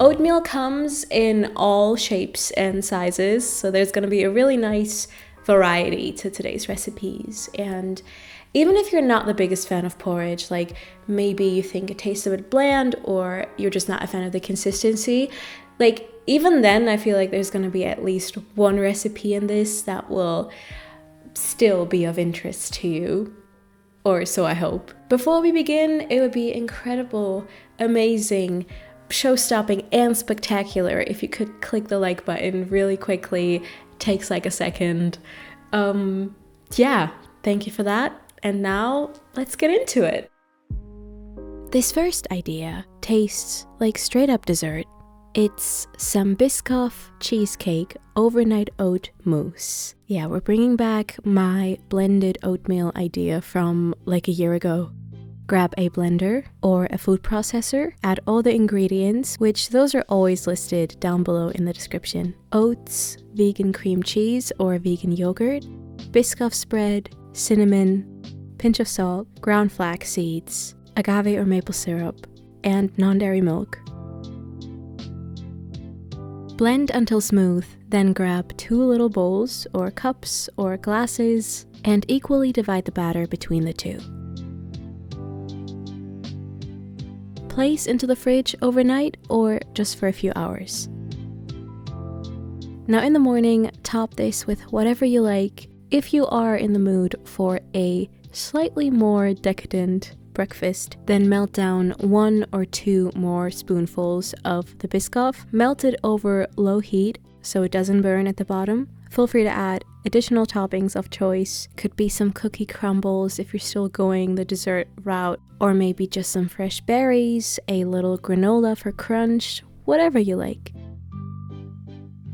Oatmeal comes in all shapes and sizes, so there's going to be a really nice variety to today's recipes. And even if you're not the biggest fan of porridge, like maybe you think it tastes a bit bland or you're just not a fan of the consistency, like even then I feel like there's going to be at least one recipe in this that will still be of interest to you, or so I hope. Before we begin, it would be incredible, amazing, show-stopping and spectacular if you could click the like button really quickly. It takes like a second. Yeah, thank you for that. And now let's get into it. This first idea tastes like straight up dessert. It's some Biscoff Cheesecake Overnight Oat Mousse. Yeah, we're bringing back my blended oatmeal idea from like a year ago. Grab a blender or a food processor, add all the ingredients, which those are always listed down below in the description. Oats, vegan cream cheese or vegan yogurt, Biscoff spread, cinnamon, pinch of salt, ground flax seeds, agave or maple syrup, and non-dairy milk. Blend until smooth, then grab 2 little bowls or cups or glasses and equally divide the batter between the two. Place into the fridge overnight or just for a few hours. Now in the morning, top this with whatever you like. If you are in the mood for a slightly more decadent breakfast, then melt down 1 or 2 more spoonfuls of the Biscoff. Melt it over low heat so it doesn't burn at the bottom. Feel free to add additional toppings of choice. Could be some cookie crumbles if you're still going the dessert route, or maybe just some fresh berries, a little granola for crunch, whatever you like.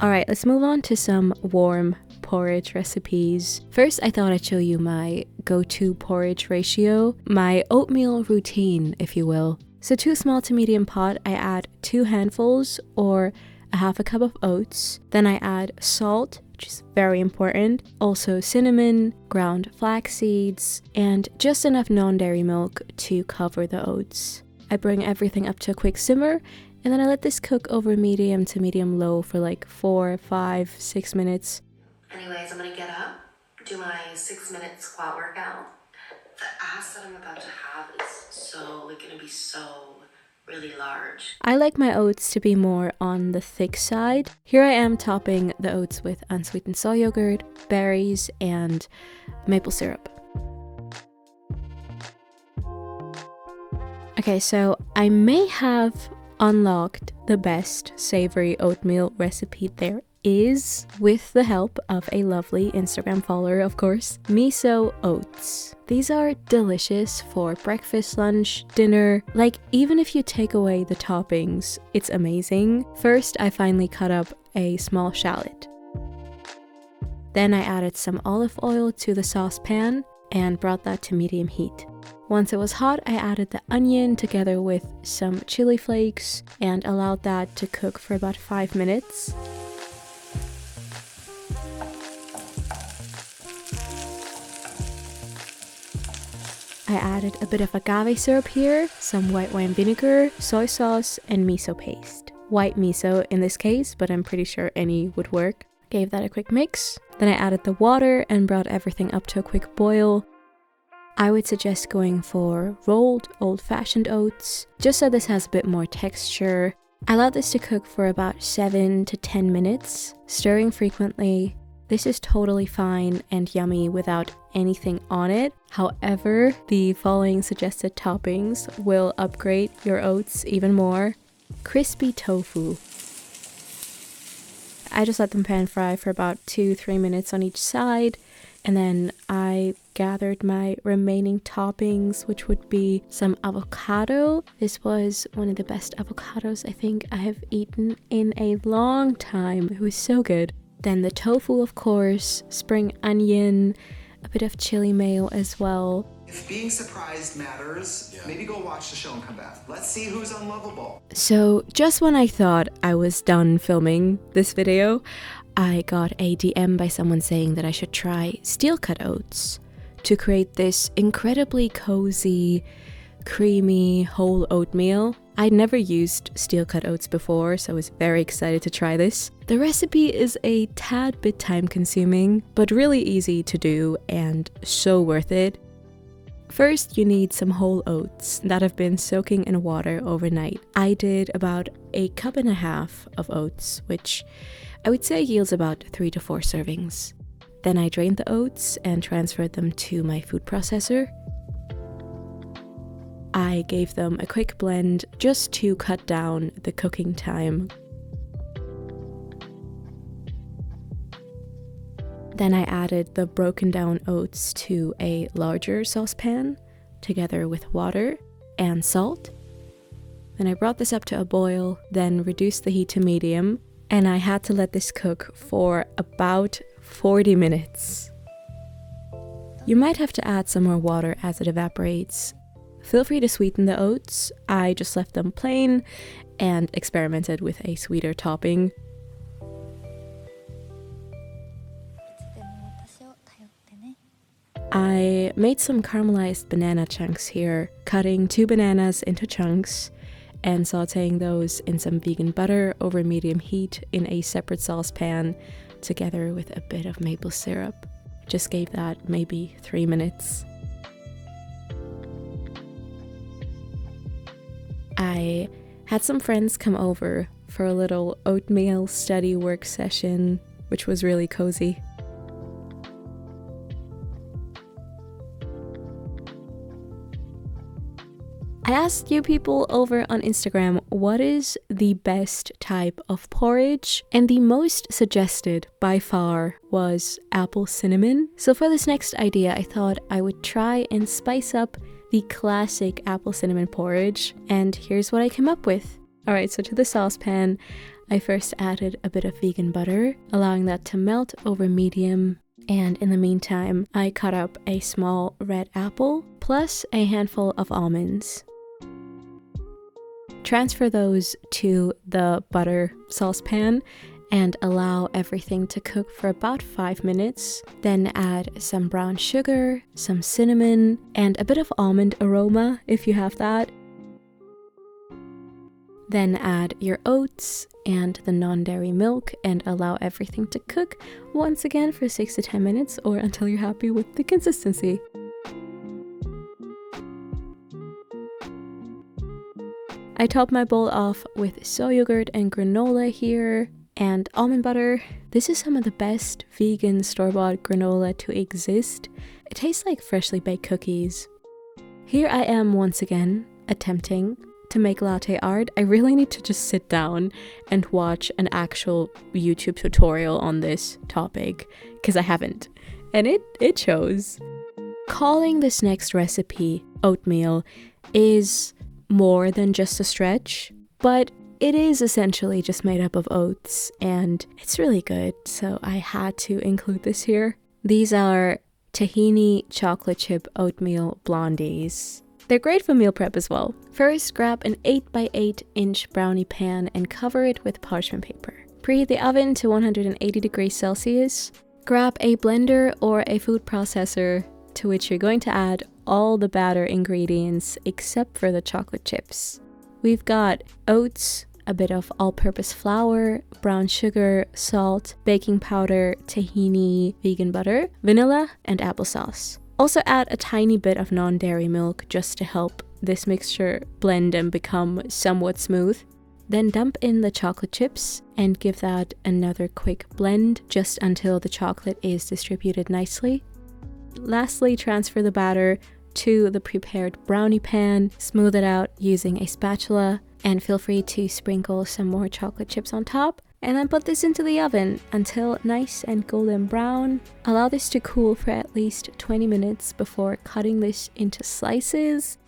Alright, let's move on to some warm porridge recipes. First, I thought I'd show you my go-to porridge ratio, my oatmeal routine, if you will. So 2 small to medium pot, I add 2 handfuls or a half a cup of oats. Then I add salt, which is very important, also cinnamon, ground flax seeds, and just enough non-dairy milk to cover the oats. I bring everything up to a quick simmer, and then I let this cook over medium to medium low for like 4, 5, 6 minutes. Anyways, I'm gonna get up, do my 6-minute squat workout. The ass that I'm about to have is gonna be so really large. I like my oats to be more on the thick side. Here I am topping the oats with unsweetened soy yogurt, berries, and maple syrup. Okay, so I may have unlocked the best savory oatmeal recipe there is, with the help of a lovely Instagram follower, of course, Miso Oats. These are delicious for breakfast, lunch, dinner. Like, even if you take away the toppings, it's amazing. First, I finally cut up a small shallot. Then I added some olive oil to the saucepan and brought that to medium heat. Once it was hot, I added the onion together with some chili flakes and allowed that to cook for about 5 minutes. I added a bit of agave syrup here, some white wine vinegar, soy sauce, and miso paste. White miso in this case, but I'm pretty sure any would work. Gave that a quick mix. Then I added the water and brought everything up to a quick boil. I would suggest going for rolled old-fashioned oats, just so this has a bit more texture. I allowed this to cook for about 7 to 10 minutes, stirring frequently. This is totally fine and yummy without anything on it. However, the following suggested toppings will upgrade your oats even more. Crispy tofu. I just let them pan fry for about 2-3 minutes on each side, and then I gathered my remaining toppings, which would be some avocado. This was one of the best avocados I think I have eaten in a long time. It was so good. Then the tofu, of course, spring onion, a bit of chili mayo as well. If being surprised matters, maybe go watch the show and come back. Let's see who's unlovable. So just when I thought I was done filming this video, I got a DM by someone saying that I should try Steel Cut Oats to create this incredibly cozy, creamy whole oatmeal. I'd never used steel cut oats before, so I was very excited to try this. The recipe is a tad bit time consuming, but really easy to do and so worth it. First, you need some whole oats that have been soaking in water overnight. I did about 1.5 cups of oats, which I would say yields about 3 to 4 servings. Then I drained the oats and transferred them to my food processor. I gave them a quick blend just to cut down the cooking time. Then I added the broken down oats to a larger saucepan, together with water and salt. Then I brought this up to a boil, then reduced the heat to medium, and I had to let this cook for about 40 minutes. You might have to add some more water as it evaporates. Feel free to sweeten the oats. I just left them plain and experimented with a sweeter topping. I made some caramelized banana chunks here, cutting 2 bananas into chunks and sauteing those in some vegan butter over medium heat in a separate saucepan, together with a bit of maple syrup. Just gave that maybe 3 minutes. I had some friends come over for a little oatmeal study work session, which was really cozy. I asked you people over on Instagram what is the best type of porridge, and the most suggested by far was apple cinnamon. So for this next idea, I thought I would try and spice up the classic apple cinnamon porridge, and here's what I came up with. Alright, so to the saucepan, I first added a bit of vegan butter, allowing that to melt over medium, and in the meantime, I cut up a small red apple, plus a handful of almonds. Transfer those to the butter saucepan and allow everything to cook for about 5 minutes. Then add some brown sugar, some cinnamon, and a bit of almond aroma if you have that. Then add your oats and the non-dairy milk and allow everything to cook once again for 6 to 10 minutes or until you're happy with the consistency. I topped my bowl off with soy yogurt and granola here and almond butter. This is some of the best vegan store-bought granola to exist. It tastes like freshly baked cookies. Here I am once again attempting to make latte art. I really need to just sit down and watch an actual YouTube tutorial on this topic because I haven't, and it shows. Calling this next recipe oatmeal is more than just a stretch, but it is essentially just made up of oats and it's really good, so I had to include this here. These are tahini chocolate chip oatmeal blondies. They're great for meal prep as well. First, grab an 8x8 inch brownie pan and cover it with parchment paper. Preheat the oven to 180 degrees Celsius. Grab a blender or a food processor to which you're going to add all the batter ingredients except for the chocolate chips. We've got oats, a bit of all-purpose flour, brown sugar, salt, baking powder, tahini, vegan butter, vanilla, and applesauce. Also add a tiny bit of non-dairy milk just to help this mixture blend and become somewhat smooth. Then dump in the chocolate chips and give that another quick blend just until the chocolate is distributed nicely. Lastly, transfer the batter to the prepared brownie pan, smooth it out using a spatula, and feel free to sprinkle some more chocolate chips on top. And then put this into the oven until nice and golden brown. Allow this to cool for at least 20 minutes before cutting this into slices.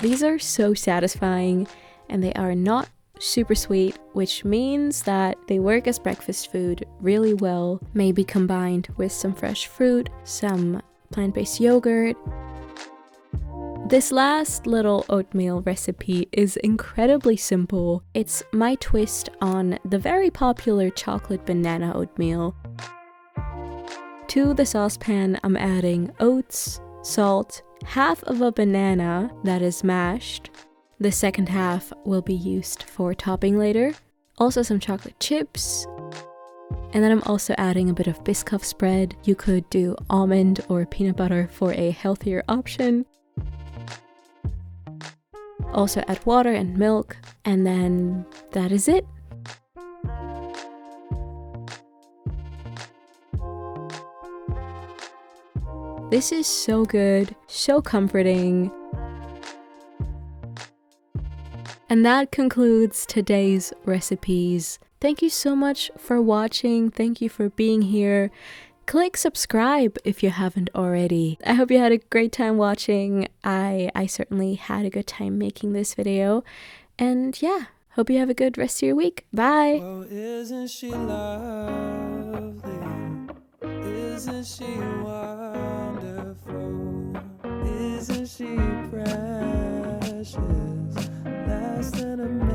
These are so satisfying, and they are not super sweet, which means that they work as breakfast food really well, maybe combined with some fresh fruit, some plant-based yogurt. This last little oatmeal recipe is incredibly simple. It's my twist on the very popular chocolate banana oatmeal. To the saucepan, I'm adding oats, salt, half of a banana that is mashed. The second half will be used for topping later. Also some chocolate chips. And then I'm also adding a bit of Biscoff spread. You could do almond or peanut butter for a healthier option. Also add water and milk, and then that is it. This is so good, so comforting. And that concludes today's recipes. Thank you so much for watching. Thank you for being here. Click subscribe if you haven't already. I hope you had a great time watching. I certainly had a good time making this video. And yeah, hope you have a good rest of your week. Bye! Oh, isn't she lovely? Isn't she wonderful? Isn't she precious? Less than a minute.